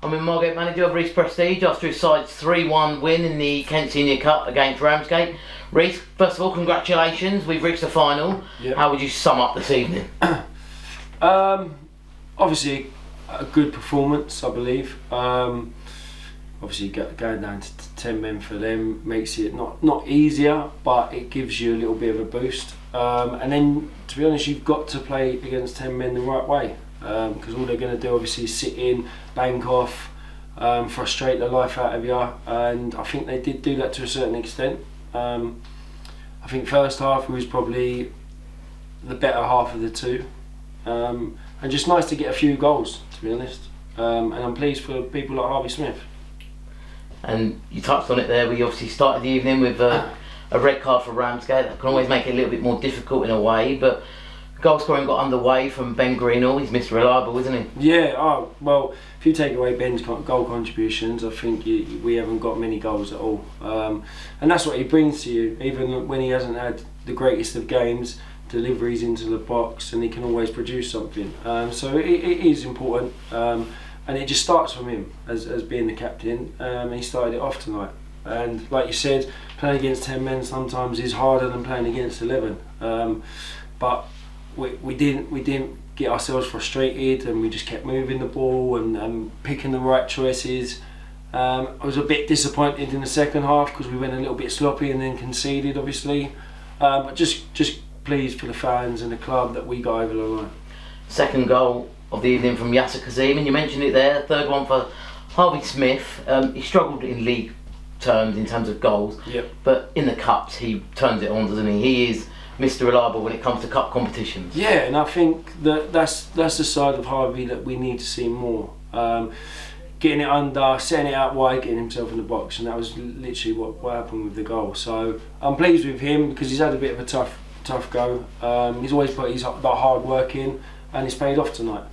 I'm in Margate manager of Reece Prestedge after his side's 3-1 win in the Kent Senior Cup against Ramsgate. Reece, first of all, congratulations. We've reached the final. Yep. How would you sum up this evening? Obviously, a good performance, I believe. Obviously, going down to 10 men for them makes it not easier, but it gives you a little bit of a boost. And then, to be honest, you've got to play against 10 men the right way. Because all they're going to do obviously is sit in, bank off, frustrate the life out of you, and I think they did do that to a certain extent. I think first half was probably the better half of the two, and just nice to get a few goals, to be honest, and I'm pleased for people like Harvey Smith. And you touched on it there, we obviously started the evening with a red card for Ramsgate. That can always make it a little bit more difficult in a way, but goal scoring got underway from Ben Greenall. He's Mr. Reliable, isn't he? Yeah, well, if you take away Ben's goal contributions, I think we haven't got many goals at all. And that's what he brings to you, even when he hasn't had the greatest of games, deliveries into the box, and he can always produce something. So it is important, and it just starts from him as being the captain, and he started it off tonight. And like you said, playing against 10 men sometimes is harder than playing against 11. But we didn't get ourselves frustrated, and we just kept moving the ball and picking the right choices. I was a bit disappointed in the second half because we went a little bit sloppy and then conceded, obviously. But just pleased for the fans and the club that we got over the line. Second goal of the evening from Yasser Kazim, and you mentioned it there. Third one for Harvey Smith. He struggled in league terms in terms of goals, yep. But in the cups he turns it on, doesn't he? He is Mr. Reliable when it comes to cup competitions. Yeah, and I think that's the side of Harvey that we need to see more. Getting it under, setting it out wide, getting himself in the box, and that was literally what happened with the goal. So I'm pleased with him because he's had a bit of a tough go. He's always put his hard work in, and it's paid off tonight.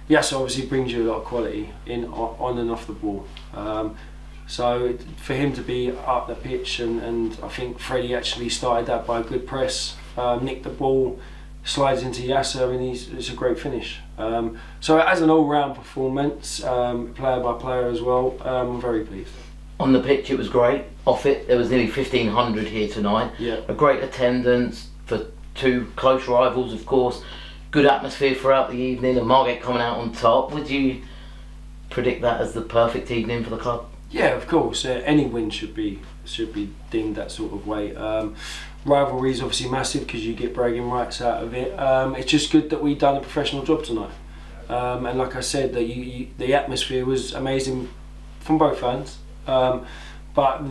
Yes, obviously brings you a lot of quality in on and off the ball. So for him to be up the pitch, and I think Freddie actually started that by a good press, nicked the ball, slides into Yasser, and it's a great finish. So as an all-round performance, player by player as well, I'm very pleased. On the pitch it was great. Off it there was nearly 1,500 here tonight. Yeah. A great attendance for two close rivals, of course. Good atmosphere throughout the evening, and Margate coming out on top. Would you predict that as the perfect evening for the club? Yeah, of course. Any win should be deemed that sort of way. Rivalry is obviously massive because you get bragging rights out of it. It's just good that we've done a professional job tonight. And like I said, the atmosphere was amazing from both fans. But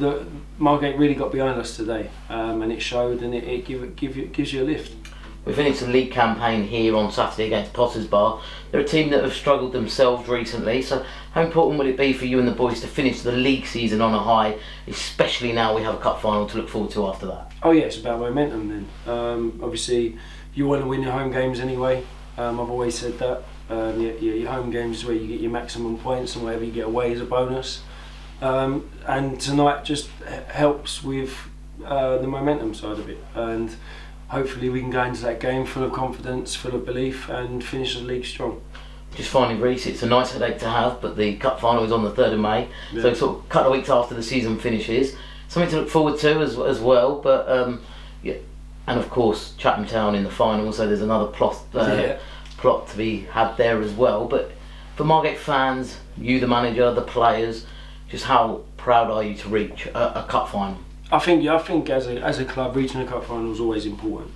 Margate really got behind us today, and it showed, and it gives you a lift. We finished the league campaign here on Saturday against Potter's Bar. They're a team that have struggled themselves recently, so how important would it be for you and the boys to finish the league season on a high, especially now we have a cup final to look forward to after that? Oh yeah, it's about momentum then. Obviously you want to win your home games anyway. I've always said that. Your home games is where you get your maximum points, and whatever you get away is a bonus. And tonight just helps with the momentum side of it, and hopefully we can go into that game full of confidence, full of belief, and finish the league strong. Just finally, Reece, it's a nice headache to have, but the cup final is on the 3rd of May, yeah. So sort of a couple of weeks after the season finishes. Something to look forward to as well, but yeah, and of course Chatham Town in the final, so there's another plot to be had there as well. But for Margate fans, you the manager, the players, just how proud are you to reach a cup final? I think as a club, reaching a cup final is always important.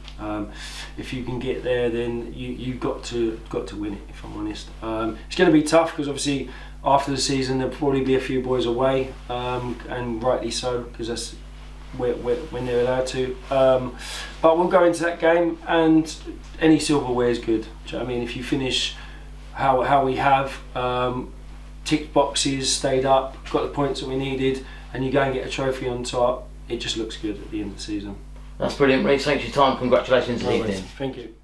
If you can get there, then you've got to win it. If I'm honest, it's going to be tough because obviously after the season there'll probably be a few boys away, and rightly so because that's when they're allowed to. But we'll go into that game, and any silverware is good. Do you know what I mean? If you finish how we have, ticked boxes, stayed up, got the points that we needed, and you go and get a trophy on top, it just looks good at the end of the season. That's brilliant, Reece. Thanks for your time. Congratulations this evening. Thank you.